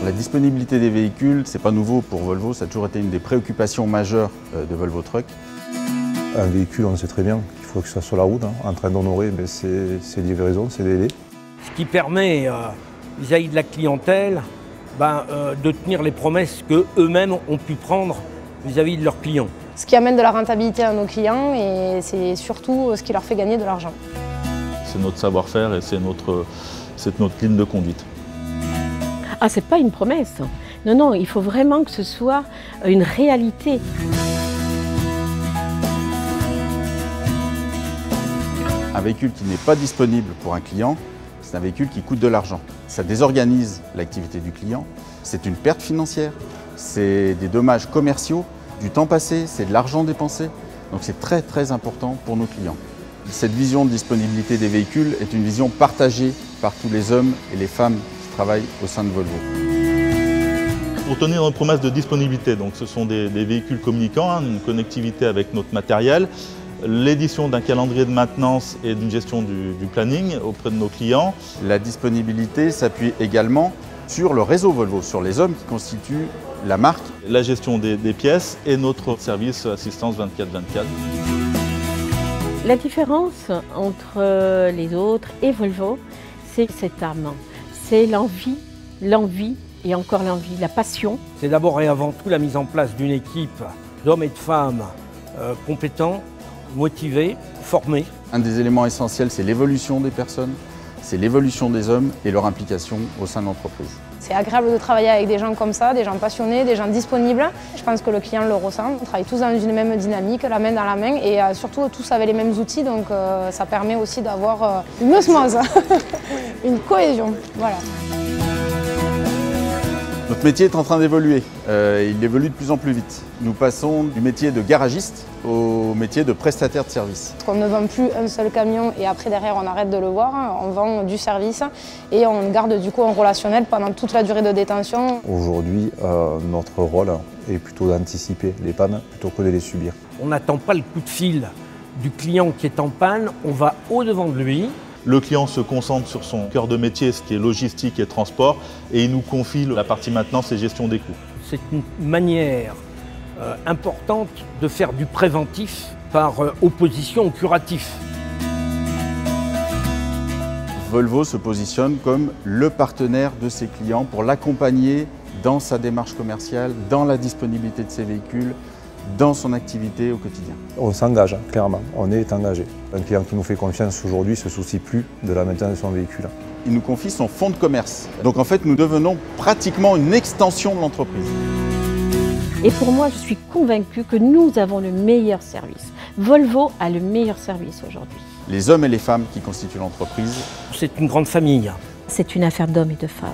La disponibilité des véhicules, c'est pas nouveau pour Volvo, ça a toujours été une des préoccupations majeures de Volvo Trucks. Un véhicule, on sait très bien qu'il faut que ça soit sur la route, en train d'honorer ses livraisons, ses délais. Ce qui permet vis-à-vis de la clientèle de tenir les promesses qu'eux-mêmes ont pu prendre vis-à-vis de leurs clients. Ce qui amène de la rentabilité à nos clients et c'est surtout ce qui leur fait gagner de l'argent. C'est notre savoir-faire et c'est notre ligne de conduite. Ah, c'est pas une promesse. Non, non, il faut vraiment que ce soit une réalité. Un véhicule qui n'est pas disponible pour un client, c'est un véhicule qui coûte de l'argent. Ça désorganise l'activité du client, c'est une perte financière, c'est des dommages commerciaux, du temps passé, c'est de l'argent dépensé. Donc c'est très très important pour nos clients. Cette vision de disponibilité des véhicules est une vision partagée par tous les hommes et les femmes qui travaillent au sein de Volvo. Pour tenir notre promesse de disponibilité, donc ce sont des véhicules communicants, une connectivité avec notre matériel, l'édition d'un calendrier de maintenance et d'une gestion du planning auprès de nos clients. La disponibilité s'appuie également sur le réseau Volvo, sur les hommes qui constituent la marque. La gestion des pièces et notre service assistance 24/24. La différence entre les autres et Volvo, c'est cette âme. C'est l'envie et encore l'envie, la passion. C'est d'abord et avant tout la mise en place d'une équipe d'hommes et de femmes compétents, motivés, formés. Un des éléments essentiels, c'est l'évolution des personnes, c'est l'évolution des hommes et leur implication au sein de l'entreprise. C'est agréable de travailler avec des gens comme ça, des gens passionnés, des gens disponibles. Je pense que le client le ressent. On travaille tous dans une même dynamique, la main dans la main et surtout tous avec les mêmes outils. Donc ça permet aussi d'avoir une osmose, une cohésion. Voilà. Notre métier est en train d'évoluer, il évolue de plus en plus vite. Nous passons du métier de garagiste au métier de prestataire de service. On ne vend plus un seul camion et après derrière on arrête de le voir, on vend du service et on garde du coup un relationnel pendant toute la durée de détention. Aujourd'hui, notre rôle est plutôt d'anticiper les pannes plutôt que de les subir. On n'attend pas le coup de fil du client qui est en panne, on va au-devant de lui. Le client se concentre sur son cœur de métier, ce qui est logistique et transport, et il nous confie la partie maintenance et gestion des coûts. C'est une manière importante de faire du préventif par opposition au curatif. Volvo se positionne comme le partenaire de ses clients pour l'accompagner dans sa démarche commerciale, dans la disponibilité de ses véhicules, dans son activité au quotidien. On s'engage, clairement, on est engagé. Un client qui nous fait confiance aujourd'hui ne se soucie plus de la maintenance de son véhicule. Il nous confie son fonds de commerce. Donc en fait, nous devenons pratiquement une extension de l'entreprise. Et pour moi, je suis convaincue que nous avons le meilleur service. Volvo a le meilleur service aujourd'hui. Les hommes et les femmes qui constituent l'entreprise. C'est une grande famille. C'est une affaire d'hommes et de femmes.